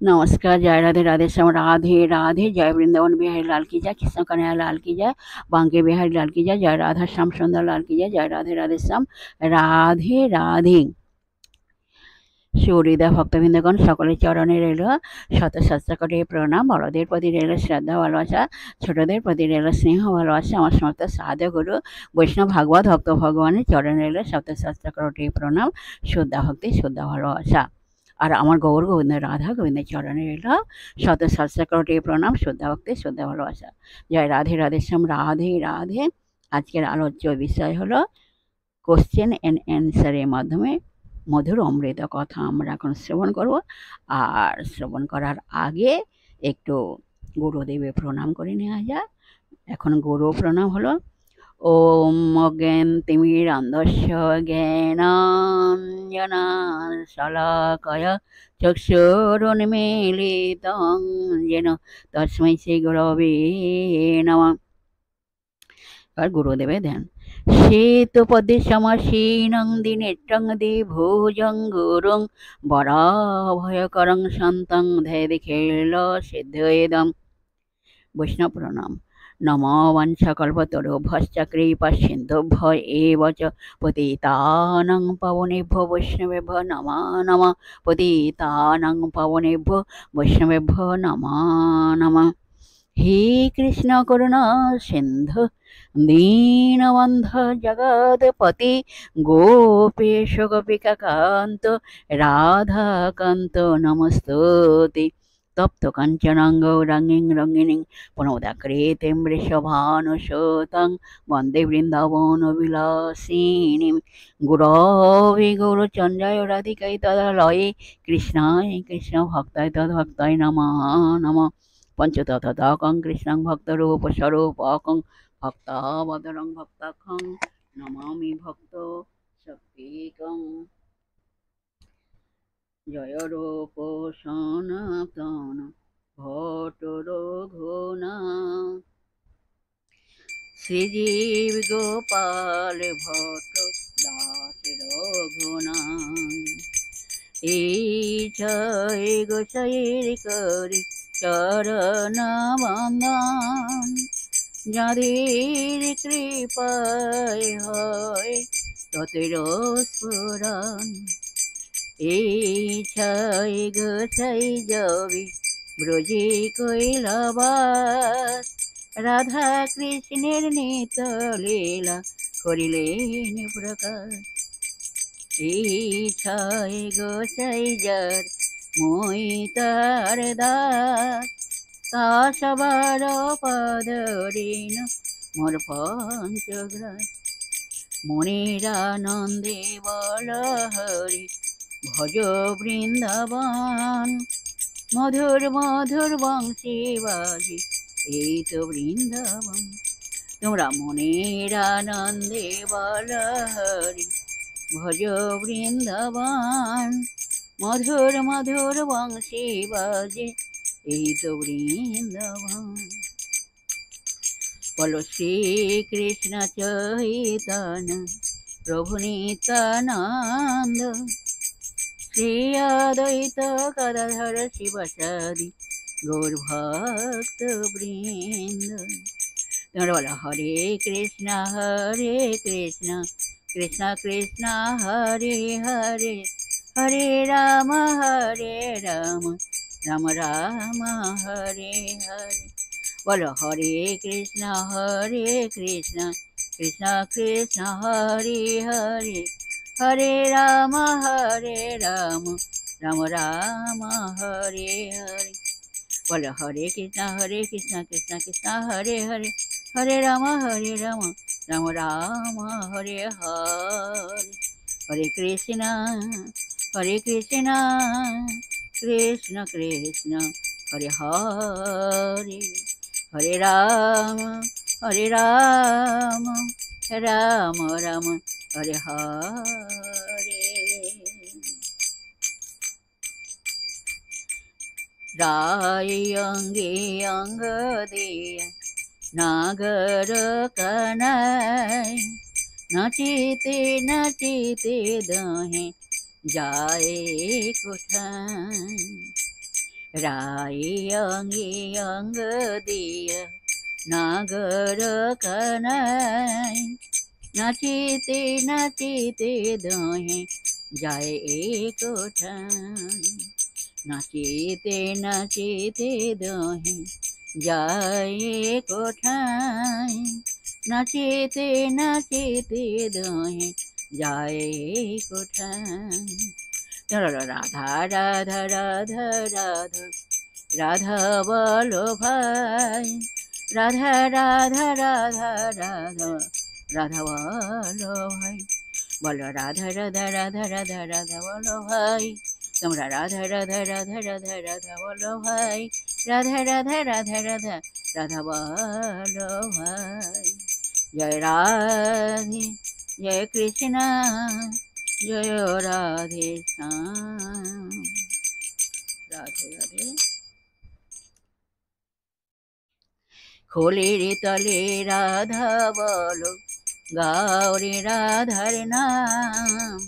नमस्कार, जय राधे राधे श्याम राधे राधे। जय वृंदावन बिहारी लाल की जय, कृष्ण कन्हैया लाल की जय, बांके बिहारी लाल की जय, जय राधा श्याम सुंदर लाल की जय, जय राधे राधे श्याम राधे राधे। সুহৃদয় ভক্তবৃন্দগণ, সকলের চরণে রইল শত সহস্র কোটি প্রণাম। বড়দের প্রতি রইল শ্রদ্ধা ভালোবাসা, ছোটদের প্রতি রইল স্নেহ ভালোবাসা। আমার সমস্ত সাধু গুরু বৈষ্ণব ভাগবত ভক্ত ভগবানের চরণে রইল শত সহস্র কোটি প্রণাম, শ্রদ্ধা ভক্তি, শ্রদ্ধা ভালোবাসা। আর আমার গৌর গোবিন্দ রাধা গোবিন্দের চরণে রইল শত সহস্র কোটি প্রণাম, শ্রদ্ধা ভক্তি, শ্রদ্ধা ভালোবাসা। জয় রাধে রাধে শ্যাম রাধে রাধে। আজকের আলোচ্য বিষয় হলো কোশ্চেন অ্যান্ড অ্যান্সারের মাধ্যমে মধুর অমৃত কথা আমরা এখন শ্রবণ করব। আর শ্রবণ করার আগে একটু গুরুদেবের প্রণাম করে নেওয়া যাক। এখন গুরু প্রণাম হলো ওম অজ্ঞান তিমিরান্ধস্য জ্ঞানাঞ্জনান শলাকায়া চক্ষুরুন্মীলিতং যেন তস্मै শ্রী গুরবে নমঃ। আর গুরুদেবের ধ্যান। শ্বেতপদ্মে সমাসীনং দিনেত্রং দ্বিভুজং গুরুং বরাভয়করং শান্তং ধ্যায়েদেখেল সিদ্ধয়েদম। বৈষ্ণব প্রণাম। নমো বাঞ্ছাকল্পতরুভ্যশ্চ কৃপাসিন্ধুভ্য এব চ পতিতানাং পাবনেভ্যো বৈষ্ণবেভ্যো নমো নমঃ। পতিতানাং পাবনেভ্যো বৈষ্ণবেভ্যো নমো নমঃ। হে কৃষ্ণ করুণা সিন্ধু দীনবন্ধু জগৎপতি গোপেশ গোপিকাকান্ত রাধাকান্ত নমস্তুতে। তপ্ত কাঞ্চনাং গৌরাঙ্গীং রঙ্গিনীং প্রণোদাকৃতিং বৃষভানুসুতাং বন্দে বৃন্দাবন বিলাসিনীং। গুরবে গৌরচন্দ্রায় রাধিকায় তদালয়ে কৃষ্ণায় কৃষ্ণ ভক্তায় তদ্ভক্তায় নমঃ নমঃ। পঞ্চতত্ত্বকং কৃষ্ণং ভক্তরূপস্বরূপকং ভক্তাবতারং ভক্তাখ্যং নমামি ভক্ত শক্তিকং। জয় রূপ সনাতন ভট্ট রঘুনাথ শ্রীজীব গোপাল ভট্ট দাস রঘুনাথ। এই জয় গোসাইর করি চরণ বন্দন, যাদের কৃপায় হয় ততের স্ফুরণ। এই ছয় গোসাই যাবি ব্রজে কৈলাবাস, রাধা কৃষ্ণের নিত লীলা করিলেন প্রকাশ। এই ছয় গোসাই যার মই তার দাস, তা সবার পদঋণ মোর পঞ্চগ্রাস। মনিরানন্দে বল হরি ভজ বৃন্দাবন, মধুর মধুর বংশী বাজি এই তো বৃন্দাবন। তোমরা মনের আনন্দে বল হরি ভজ বৃন্দাবন, মধুর মধুর বংশী বাজে এই তো বৃন্দাবন। বলো শ্রীকৃষ্ণ চৈতন্য প্রভু নিত্যানন্দ, শ্রী অদ্বৈত গদাধর শিবসাদি গৌর ভক্ত বৃন্দ। তোমরা বলো হরে কৃষ্ণ কৃষ্ণ কৃষ্ণ হরে হরে, হরে রাম রাম রাম হরে হরে। বলো হরে কৃষ্ণ কৃষ্ণ কৃষ্ণ হরে হরে, হরে রাম রাম রাম হরে হরে। বলো হরে কৃষ্ণ কৃষ্ণ কৃষ্ণ হরে হরে, হরে রাম রাম রাম হরে হরে। হরে কৃষ্ণ কৃষ্ণ কৃষ্ণ হরে হরে, হরে রাম রাম রাম হরে হরে। রায় অঙ্গে অঙ্গ দিয়ে নাগর কানাই, নাচিতে নাচিতে দহে যায় কোথায়। রায়ে অঙ্গে অঙ্গ দিয়া নাগর কানাই নাচিতে নাচিতে দহে যায় কোঠায় নাচিতে নাচিতে দহে যায় কোঠায় নাচিতে নাচিতে দহে যায় কোঠায় রাধা রাধা রাধা রাধা রাধা বলো ভাই রাধা রাধা রাধা রাধা রাধা বলো ভাই বলো রাধা রাধা রাধা রাধা রাধা বলো ভাই তোমরা রাধা রাধা রাধা রাধা রাধা বলো ভাই রাধা রাধা রাধা রাধা রাধা বলো ভাই জয় রাধে জয় কৃষ্ণ জয় রাধে শ্যাম রাধে রাধে খোলের তলে রাধা বলো গাওরে রাধার নাম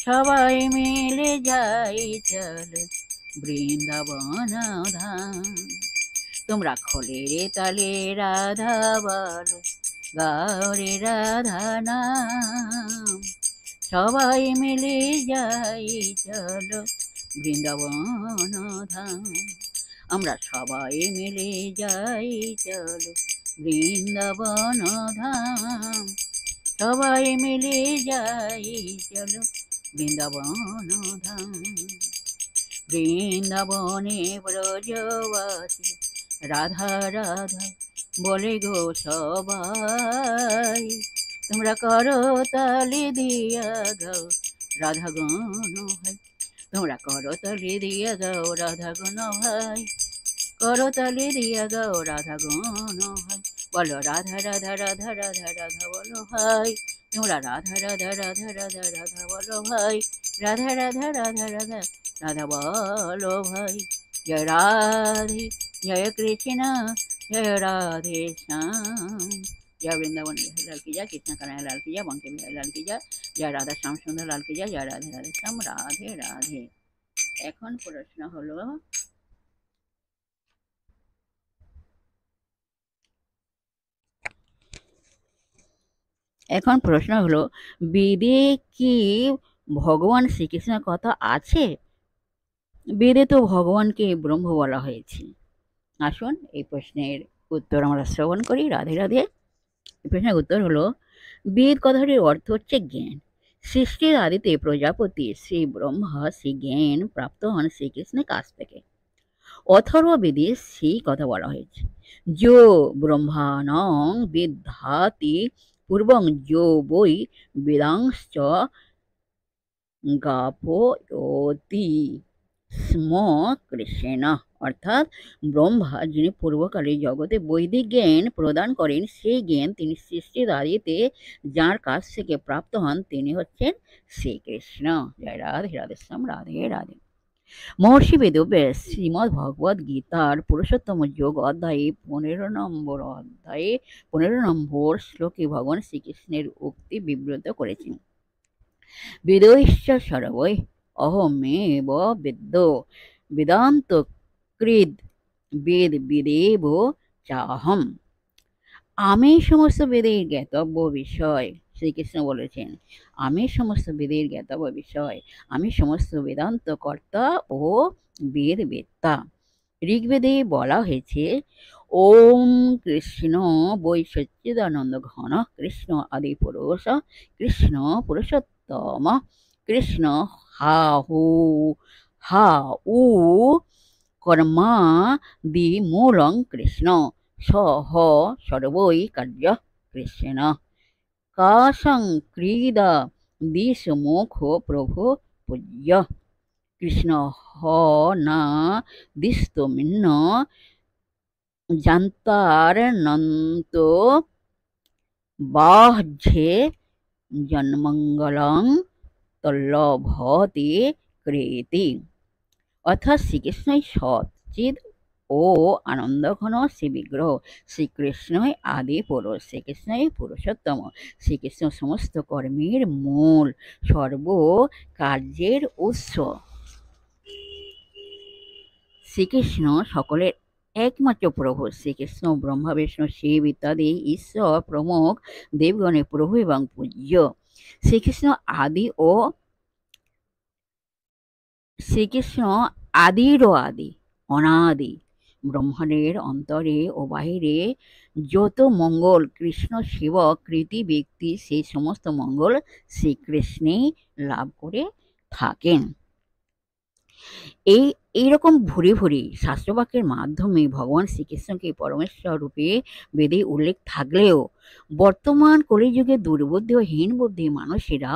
সবাই মিলে যাই চল বৃন্দাবন ধাম তোমরা খোলের তালে রাধা বলো গাওরে রাধা নাম সবাই মিলে যাই চলো বৃন্দাবন ধাম আমরা সবাই মিলে যাই চলো বৃন্দাবন ধাম সবাই মিলে যাই চলো বৃন্দাবন ধাম বৃন্দাবনে ব্রজবাসী রাধা রাধা বলে গো সবাই তোমরা করো তালি দিয়া গাও রাধা গণ ভাই তোমরা করো তালি দিয়া গাও রাধা গণ ভাই করো তালি দিয়া গাও রাধা গণ ভাই বলো রাধা রাধা রাধা রাধা রাধা বলো ভাই তোমরা রাধা রাধা রাধা রাধা রাধা বলো ভাই রাধা রাধা রাধা রাধা রাধা বলো ভাই জয় রাধে জয় কৃষ্ণ जय राधे श्याम जय वृंदावन लाल की जय कृष्ण कन्हैया लाल की जय बंके बिहारी लाल की जय जय राधा श्याम सुंदर लाल की जय राधे राधे श्याम राधे राधे এখন প্রশ্ন হলো বেদে কি ভগবান শ্রীকৃষ্ণের কথা আছে? বেদে তো ভগবানকে ব্রহ্ম বলা হয়েছে। আসুন এই প্রশ্নের উত্তর আমরা শ্রবণ করি। রাধে রাধে। এই প্রশ্নের উত্তর হলো বেদ কথাটির অর্থ হচ্ছে জ্ঞান। সৃষ্টির আদিতে প্রজাপতি শ্রী ব্রহ্মা সেই জ্ঞান প্রাপ্ত হন শ্রীকৃষ্ণের কাছ থেকে। অথর্ববেদে সেই কথা বলা হয়েছে যো ব্রহ্মাণং বিদ্ধাতি পূর্বং যো বৈ বেদাংশ্চ গাপয়তি স্ম কৃষ্ণ। অর্থাৎ ব্রহ্মা যিনি পূর্বকালে জগতে বৈদিক জ্ঞান প্রদান করেন সেই জ্ঞান তিনি সৃষ্টির আদিতে যার কাছ থেকে প্রাপ্ত হন তিনি হচ্ছেন শ্রীকৃষ্ণ। জয় রাধে রাধে শ্যাম রাধে রাধে। মহর্ষি বেদব্যাস শ্রীমদ্ ভগবদ গীতার পুরুষোত্তম যোগ অধ্যায়ে 15 নম্বর শ্লোকে ভগবান শ্রীকৃষ্ণের উক্তি বিবৃত করেছেন। বেদৈশ্চ সর্বৈ অহমেব বেদ্য বেদান্ত কৃদ বেদ বিদেব চাহম। আমি সমস্ত বেদের জ্ঞাতব্য বিষয়, শ্রীকৃষ্ণ বলেছেন আমি সমস্ত বেদের জ্ঞাতব্য বিষয়, আমি সমস্ত বেদান্ত কর্তা ও বেদ বেত্তা। ঋগ্বেদে বলা হয়েছে ওম কৃষ্ণ বৈ সচ্চিদানন্দ ঘন কৃষ্ণ আদি পুরুষ কৃষ্ণ পুরুষোত্তম কৃষ্ণ হা উ কর্মাদি মূলং কৃষ্ণ সহ সর্বৈ কার্য কৃষ্ণ কাশং ক্রীড়া দিশমুখ প্রভু পূজ্য কৃষ্ণ হ না দিস্তমিন্ন জান্তারনন্ত বাহ্যে জন্মঙ্গলং তল্লভতে কৃতি। অর্থাৎ শ্রীকৃষ্ণই সচ্চিদ ও আনন্দঘন শ্রী বিগ্রহ, শ্রীকৃষ্ণই আদি পুরুষ, শ্রীকৃষ্ণই পুরুষোত্তম, শ্রীকৃষ্ণ সমস্ত কর্মের মূল, সর্ব কার্যের উৎস। শ্রীকৃষ্ণ সকলের একমাত্র প্রভু। শ্রীকৃষ্ণ ব্রহ্মা বিষ্ণু শিব ইত্যাদি ঈশ্বর প্রমুখ দেবগণের প্রভু এবং পূজ্য। শ্রীকৃষ্ণ আদিরও আদি, অনাদি। ব্রহ্মাণ্ডের অন্তরে ও বাহিরে যত মঙ্গল কৃষ্ণ সেবক কৃতি ব্যক্তি সেই সমস্ত মঙ্গল শ্রীকৃষ্ণেই লাভ করে থাকেন। এইরকম ভুরি ভুরি শাস্ত্রবাক্যের মাধ্যমে ভগবান শ্রীকৃষ্ণকে পরমেশ্বর রূপে বেদে উল্লেখ থাকলেও বর্তমান কলিযুগে দুর্বুদ্ধি ও হীন বুদ্ধি মানুষেরা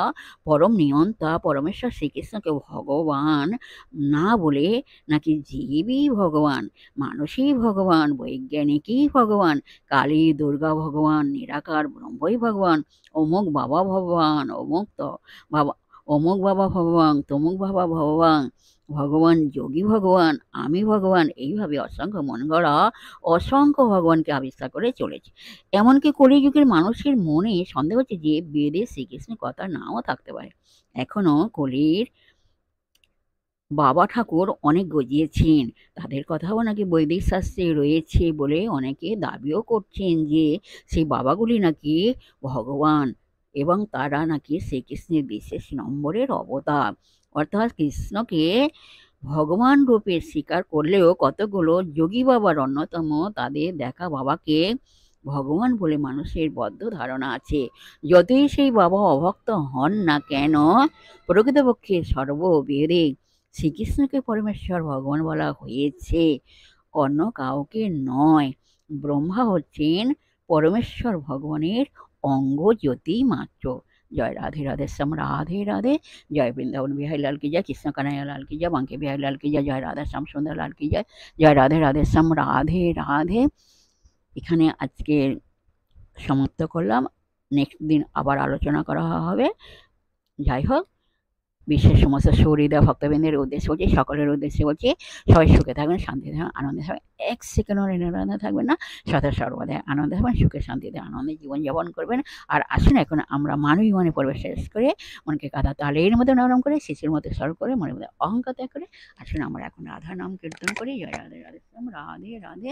পরম নিয়ন্তা পরমেশ্বর শ্রীকৃষ্ণকে ভগবান না বলে নাকি জীবই ভগবান, মানুষই ভগবান, বৈজ্ঞানিকই ভগবান, কালী দুর্গা ভগবান, নিরাকার ব্রহ্মই ভগবান, অমুক বাবা ভগবান, অমুক বাবা ভগবান, তমুক বাবা ভগবান, ভগবান যোগী ভগবান, আমি ভগবান, এইভাবে অসংখ্য মন গড়া অসংখ্য ভগবানকে আবিষ্কার করে চলেছে। এমনকি কলিযুগের মানুষের মনে সন্দেহ হচ্ছে যে বেদে শ্রীকৃষ্ণের কথা নাও থাকতে পারে। এখনো কলির বাবা ঠাকুর অনেক গজিয়েছেন, তাদের কথাও নাকি বৈদিক শাস্ত্রে রয়েছে বলে অনেকে দাবিও করছেন যে সেই বাবাগুলি নাকি ভগবান এবং তারা নাকি শ্রীকৃষ্ণের বিশেষ নম্বরের অবতার। অর্থাৎ কৃষ্ণকে ভগবান রূপে স্বীকার করলেও কতগুলো যোগী বাবার অন্যতম তাদের দেখা বাবাকে ভগবান বলে মানুষের বদ্ধ ধারণা আছে। যতই সেই বাবা অভক্ত হন না কেন, প্রকৃতপক্ষে সর্ববেদে শ্রীকৃষ্ণকে পরমেশ্বর ভগবান বলা হয়েছে, অন্য কাউকে নয়। ব্রহ্মা হচ্ছেন পরমেশ্বর ভগবানের অঙ্গ জ্যোতি মাত্র। জয় রাধে রাধে শ্যাম রাধে রাধে। জয় বৃন্দাবন বিহারী লাল কি জয়, কৃষ্ণ কানাইয়া লাল কি জয়, বাঙ্কে বিহারী লাল কি জয়, জয় রাধা শ্যাম সুন্দর লাল কি জয়, জয় রাধে রাধে শ্যাম রাধে রাধে। এখানে আজকে সমাপ্ত করলাম, নেক্সট দিন আবার আলোচনা করা হবে। যাই হোক, বিশ্বের সমস্ত সুহৃদয় ভক্তবৃন্দের উদ্দেশ্যে বলছি, সকলের উদ্দেশ্যে বলছি, সবাই সুখে থাকবেন, শান্তিতে থাকবেন, আনন্দে থাকবেন, এক সেকেন্ডও নিরানন্দে থাকবেন না, সদা সর্বদাই আনন্দে থাকবেন, সুখে শান্তিতে আনন্দে জীবনযাপন করবেন। আর আসুন এখন আমরা মানবী মনে প্রবেশ করে মনকে কাদা তালের মধ্যে নরম করে শিশুর মধ্যে সরল করে মনের মধ্যে অহংকার ত্যাগ করে আসুন আমরা এখন রাধা নাম কীর্তন করি। জয় রাধে রাধে রাধে রাধে।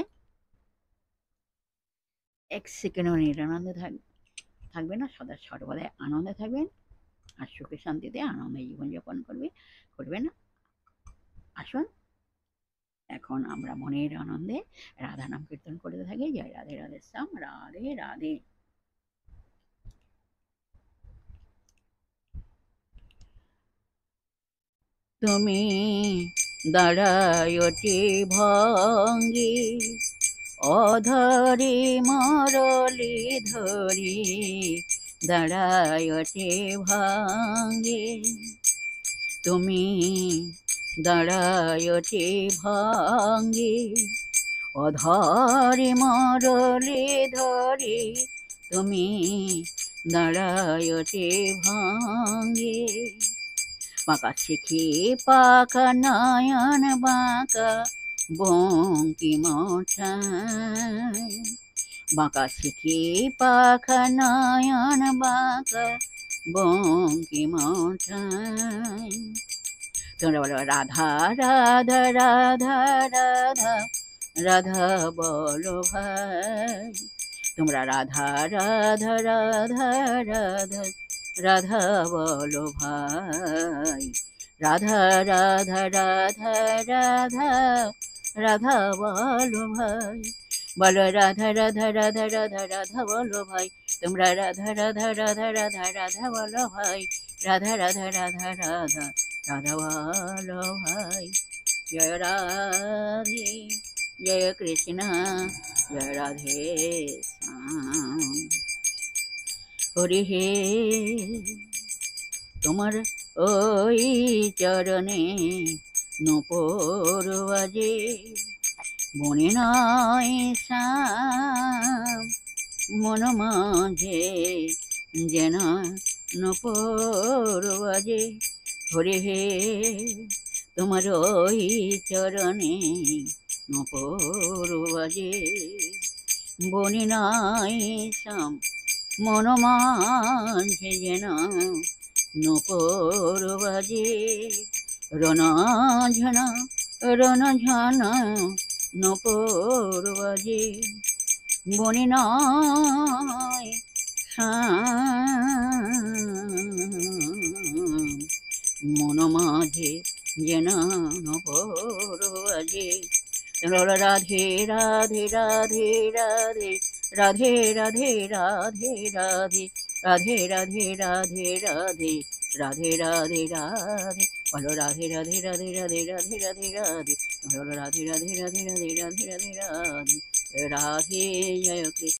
এক সেকেন্ডও নিরানন্দে থাকবেন না, সদা সর্বদাই আনন্দে থাকবেন আর সুখে শান্তিতে আনন্দে জীবনযাপন করবেন। আসুন এখন আমরা মনের আনন্দে রাধা নাম কীর্তন করতে থাকি। জয় রাধে রাধে শ্যাম রাধে রাধে। তুমি দাঁড়ায়টি ভঙ্গি অধরে মরলি ধরি, দাঁড়ায়টি ভাঙ্গি তুমি দাঁড়ায়টি ভাঙ্গি অধরে মরলি ধরি, তুমি দাঁড়ায়টি ভাঙ্গি বাঁকা শিখি পাকা নয়ন বাঁকা বঙ্কি মঠাই, বাঁকা শিখি পাখা নয়ন বাঁকা বঙ্কি মঠাই। তোমরা বলো রাধা রাধা রাধা রাধা রাধা বলো ভাই, তোমরা রাধা রাধা রাধা রাধা রাধা বলো ভাই, রাধা রাধা রাধা রাধা রাধা বলো ভাই, বলো রাধা রাধা রাধা রাধা রাধা বলো ভাই, তোমরা রাধা রাধা রাধা রাধা রাধা বলো ভাই, রাধা রাধা রাধা রাধা রাধা বলো ভাই। জয় রাধে জয় কৃষ্ণ জয় রাধে শ্যাম। হরি হে তোমার ওই চরণে নূপুর বাজে, মনে নয় শ্যাম মন মাঝে যেন নূপুর বাজে। হরি হে তোমার ওই চরণে নূপুর বাজে, মনে নয় শ্যাম মন মাঝে যেন নূপুর বাজে। রণঝন রণ ঝন নপর বাজে বনে নয় মন মাঝে যেন নপর বাজে রাধে রাধে রাধে রাধে রাধে রাধে রাধে রাধে রাধে রাধে রাধে রাধে রাধে রাধে রাধে বলো রাধে রাধে রাধে রাধে রাধে রাধে রাধে বলো রাধে রাধে রাধে রাধে রাধে রাধে রাধে রাধে জয় কৃষ্ণ।